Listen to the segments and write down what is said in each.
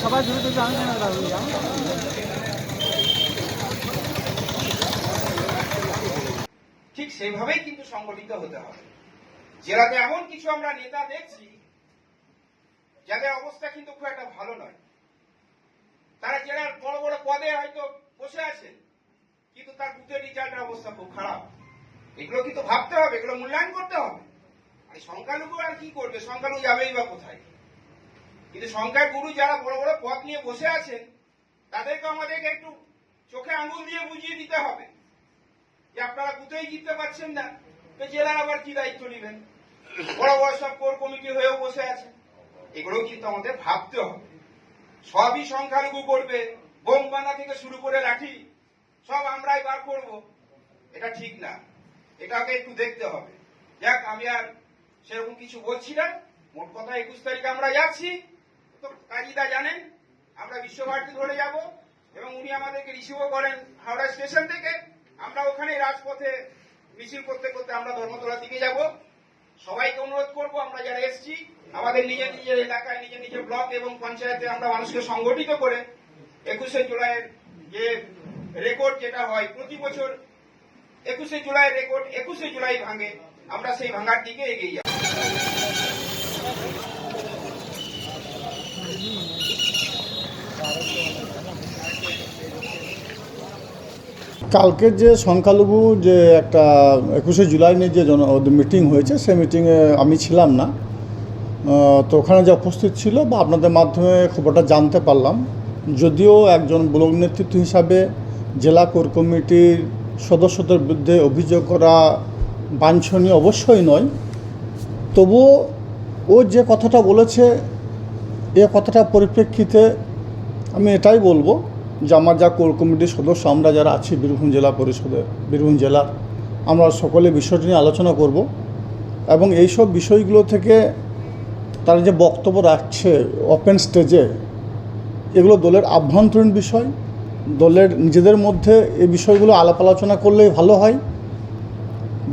সবাই দূরে দূরে আমি কেন রাখবো ঠিক সেইভাবেই কিন্তু সংগঠিত হতে হবে। জেলাতে এমন কিছু আমরা নেতা দেখছি যাদের অবস্থা কিন্তু খুব একটা ভালো নয়। তারা জেলার বড় বড় পদে হয়তো বসে আছেন, কিন্তু তার বুথের রেজাল্টের অবস্থা খুব খারাপ। এগুলো কিন্তু ভাবতে হবে, এগুলো মূল্যায়ন করতে হবে। আর সংখ্যালঘু আর কি করবে, সংখ্যালঘু যাবেই বা কোথায়? কিন্তু সংখ্যাগুরু যারা বড় বড় পদ নিয়ে বসে আছেন তাদেরকে আমাদেরকে একটু চোখে আঙুল দিয়ে বুঝিয়ে দিতে হবে যে আপনারা বুথেই জিততে পারছেন না, তো জেলার আবার কি দায়িত্ব নেবেন? বড় বড় সব কোর কমিটি হয়েও বসে আছে। এগুলো কিন্তু আমাদের ভাবতে হবে। সবই সংখ্যালঘু করবে, বোম বানা থেকে শুরু করে লাঠি সব আমরাই বার করব, এটা ঠিক না। এটাকে একটু দেখতে হবে। যাক, আমি আর সেরকম কিছু বলছি না। মোট কথা 21 তারিখে আমরা যাচ্ছি। তো কাজীদা জানেন আমরা বিশ্বভারতী ধরে যাব এবং উনি আমাদেরকে রিসিভও করেন হাওড়া স্টেশন থেকে। আমরা ওখানে রাজপথে মিছিল করতে করতে আমরা ধর্মতলার দিকে যাব। সবাইকে অনুরোধ করব, আমরা যারা এসছি আমাদের নিজের নিজের এলাকায় নিজের নিজের ব্লক এবং পঞ্চায়েতে আমরা মানুষকে সংগঠিত করে 21শে জুলাইয়ের যে রেকর্ড যেটা হয় প্রতি বছর 21শে জুলাই রেকর্ড 21শে জুলাই ভাঙে, আমরা সেই ভাঙার দিকে এগিয়ে যাব। কালকের যে সংখ্যালঘু যে একটা 21শে জুলাই নিয়ে যে মিটিং হয়েছে, সেই মিটিংয়ে আমি ছিলাম না, তো ওখানে যে উপস্থিত ছিল বা আপনাদের মাধ্যমে খবরটা জানতে পারলাম। যদিও একজন ব্লক নেতৃত্ব হিসাবে জেলা কোর কমিটির সদস্যদের বিরুদ্ধে অভিযোগ করা বাঞ্ছনীয় অবশ্যই নয়, তবুও ও যে কথাটা বলেছে এ কথাটা পরিপ্রেক্ষিতে আমি এটাই বলবো যে আমার যা কোর কমিটির সদস্য আমরা যারা আছি বীরভূম জেলা পরিষদের, বীরভূম জেলার, আমরা সকলে বিষয়টি নিয়ে আলোচনা করব এবং এইসব বিষয়গুলো থেকে তারা যে বক্তব্য রাখছে ওপেন স্টেজে, এগুলো দলের আভ্যন্তরীণ বিষয়। দলের নিজেদের মধ্যে এই বিষয়গুলো আলাপ আলোচনা করলেই ভালো হয়।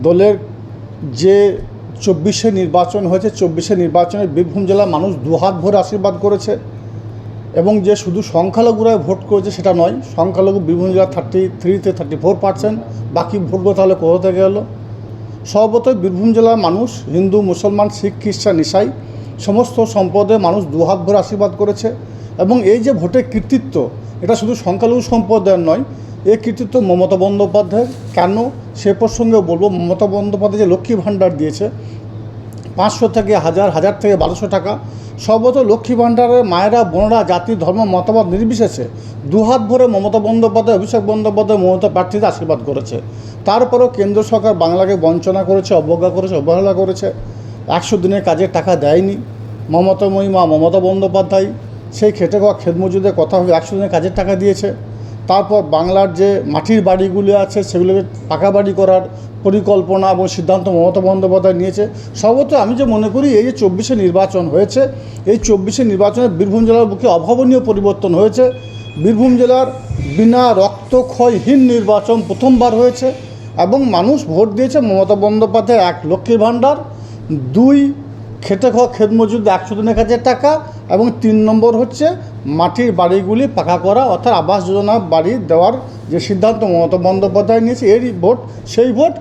দলের যে 24শে নির্বাচন হয়েছে, 24শে নির্বাচনে বীরভূম জেলার মানুষ দুহাত ভরে আশীর্বাদ করেছে এবং যে শুধু সংখ্যালঘুরাই ভোট করেছে সেটা নয়। সংখ্যালঘু বীরভূম জেলা 33 থেকে 34%, বাকি ভোটগুলো তাহলে কোথা থেকে এলো? সর্বতই বীরভূম জেলার মানুষ হিন্দু, মুসলমান, শিখ, খ্রিস্টান, ইসাই সমস্ত সম্প্রদায়ের মানুষ দুহাত ভরে আশীর্বাদ করেছে এবং এই যে ভোটের কৃতিত্ব, এটা শুধু সংখ্যালঘু সম্প্রদায়ের নয়, এই কৃতিত্ব মমতা বন্দ্যোপাধ্যায়ের। কেন সে প্রসঙ্গে বলবো, মমতা বন্দ্যোপাধ্যায় যে লক্ষ্মী ভাণ্ডার দিয়েছে 500 থেকে 1000, 1000 থেকে 1200 টাকা, সর্বত লক্ষ্মী ভাণ্ডারের মায়েরা, বোনেরা, জাতি, ধর্ম, মতামত নির্বিশেষে দুহাত ভরে মমতা বন্দ্যোপাধ্যায়, অভিষেক বন্দ্যোপাধ্যায় মমতা প্রার্থীদের আশীর্বাদ করেছে। তারপরেও কেন্দ্র সরকার বাংলাকে বঞ্চনা করেছে, অবজ্ঞা করেছে, অবহেলা করেছে। 100 দিনের কাজের টাকা দেয়নি। মমতাময়ী মা মমতা বন্দ্যোপাধ্যায় সেই খেটে খাওয়া খেত মজুদের কথা হবে 100 দিনের কাজের টাকা দিয়েছে। তারপর বাংলার যে মাটির বাড়িগুলি আছে সেগুলোকে পাকা বাড়ি করার পরিকল্পনা এবং সিদ্ধান্ত মমতা বন্দ্যোপাধ্যায় নিয়েছে। সর্বত আমি যে মনে করি এই যে 24শে নির্বাচন হয়েছে, এই 24শে নির্বাচনে বীরভূম জেলার বুকে অভাবনীয় পরিবর্তন হয়েছে। বীরভূম জেলার বিনা রক্তক্ষয়হীন নির্বাচন প্রথমবার হয়েছে এবং মানুষ ভোট দিয়েছে মমতা বন্দ্যোপাধ্যায় 1 লক্ষ্মীর ভাণ্ডার, 2 খেটে খাওয়া খেত মজুদ 100 দিনের কাজের টাকা এবং 3 নম্বর হচ্ছে মাটির বাড়িগুলি পাকা করা, অর্থাৎ আবাস যোজনা বাড়ি দেওয়ার যে সিদ্ধান্ত মমতা বন্দ্যোপাধ্যায় নিয়েছে, এরই ভোট। সেই ভোট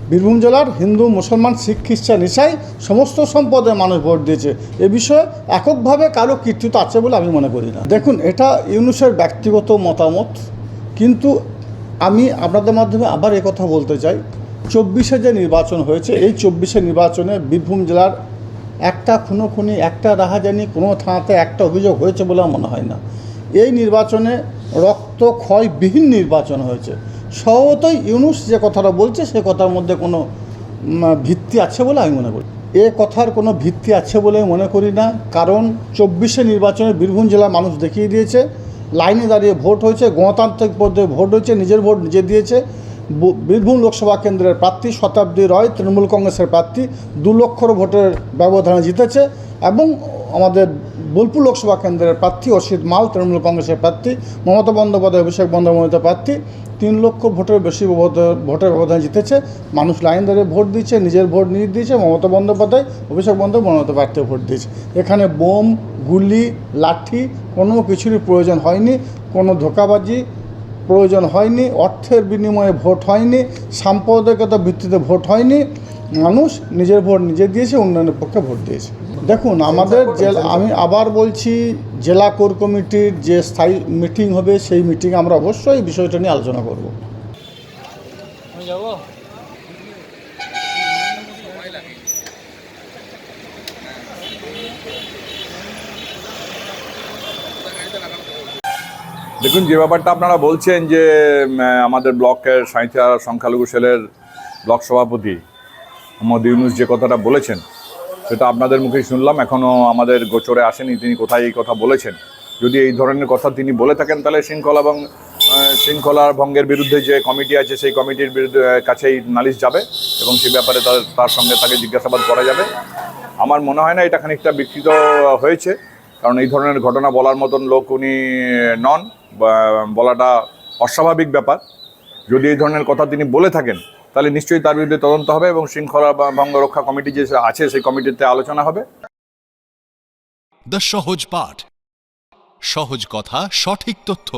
বীরভূম জেলার হিন্দু, মুসলমান, শিখ, খ্রিস্টান, ইসাই সমস্ত সম্প্রদায়ের মানুষ ভোট দিয়েছে। এ বিষয়ে এককভাবে কারো কৃতিত্ব আছে বলে আমি মনে করি না। দেখুন, এটা ইউনূসের ব্যক্তিগত মতামত, কিন্তু আমি আপনাদের মাধ্যমে আবার কথা বলতে চাই, 24শে যে নির্বাচন হয়েছে, এই 24শে নির্বাচনে বীরভূম জেলার একটা খুনোখুনি, একটা রাহাজানি, কোনো থানাতে একটা অভিযোগ হয়েছে বলে আমার মনে হয় না। এই নির্বাচনে রক্তক্ষয়বিহীন নির্বাচন হয়েছে। স্বভাবতই ইউনূস যে কথাটা বলছে সে কথার মধ্যে কোনো ভিত্তি আছে বলে আমি মনে করি। এ কথার কোনো ভিত্তি আছে বলে মনে করি না, কারণ 24শে নির্বাচনে বীরভূম জেলার মানুষ দেখিয়ে দিয়েছে লাইনে দাঁড়িয়ে ভোট হয়েছে, গণতান্ত্রিক পদ্ধতিতে ভোট হয়েছে, নিজের ভোট নিজে দিয়েছে। বীরভূম লোকসভা কেন্দ্রের প্রার্থী শতাব্দী রয় তৃণমূল কংগ্রেসের প্রার্থী 2 লক্ষর ভোটের ব্যবধানে জিতেছে এবং আমাদের বোলপুর লোকসভা কেন্দ্রের প্রার্থী অসিত মাল তৃণমূল কংগ্রেসের প্রার্থী, মমতা বন্দ্যোপাধ্যায় অভিষেক বন্দ্যোপাধ্যায় প্রার্থী 3 লক্ষ ভোটের বেশি ভোটের ব্যবধানে জিতেছে। মানুষ লাইন ধরে ভোট দিচ্ছে, নিজের ভোট নিয়ে দিয়েছে। মমতা বন্দ্যোপাধ্যায় অভিষেক বন্দ্যোপাধ্যায় প্রার্থী ভোট দিয়েছে। এখানে বোম, গুলি, লাঠি কোনো কিছুরই প্রয়োজন হয়নি, কোনো ধোঁকাবাজি প্রয়োজন হয়নি, অর্থের বিনিময়ে ভোট হয়নি, সাম্প্রদায়িকতার ভিত্তিতে ভোট হয়নি। মানুষ নিজের ভোট নিজে দিয়েছে, উন্নয়নের পক্ষে ভোট দিয়েছে। দেখুন, আমাদের আমি আবার বলছি, জেলা কোর কমিটির যে স্থায়ী মিটিং হবে সেই মিটিংয়ে আমরা অবশ্যই এই বিষয়টা নিয়ে আলোচনা করব। আমি যাবো। দেখুন, যে ব্যাপারটা আপনারা বলছেন যে আমাদের ব্লকের সাঁইথিয়া সংখ্যালঘু সেলের ব্লক সভাপতি মোহাম্মদ ইউনুস যে কথাটা বলেছেন সেটা আপনাদের মুখেই শুনলাম, এখনও আমাদের গোচরে আসেনি তিনি কোথায় এই কথা বলেছেন। যদি এই ধরনের কথা তিনি বলে থাকেন তাহলে শৃঙ্খলা ভঙ্গের বিরুদ্ধে যে কমিটি আছে সেই কমিটির বিরুদ্ধে কাছেই নালিশ যাবে এবং সেই ব্যাপারে তার সঙ্গে তাকে জিজ্ঞাসাবাদ করা যাবে। আমার মনে হয় না এটা খানিকটা বিকৃত হয়েছে, কারণ এই ধরনের ঘটনা বলার মতন লোক উনি নন, বলাটা অস্বাভাবিক ব্যাপার। যদি এই ধরনের কথা তিনি বলে থাকেন তাহলে নিশ্চয়ই তার বিরুদ্ধে তদন্ত হবে এবং শৃঙ্খলা ভঙ্গ রক্ষা কমিটি যে আছে সেই কমিটিতে আলোচনা হবে। দ্য সহজ পাঠ, সহজ কথা, সঠিক তথ্য।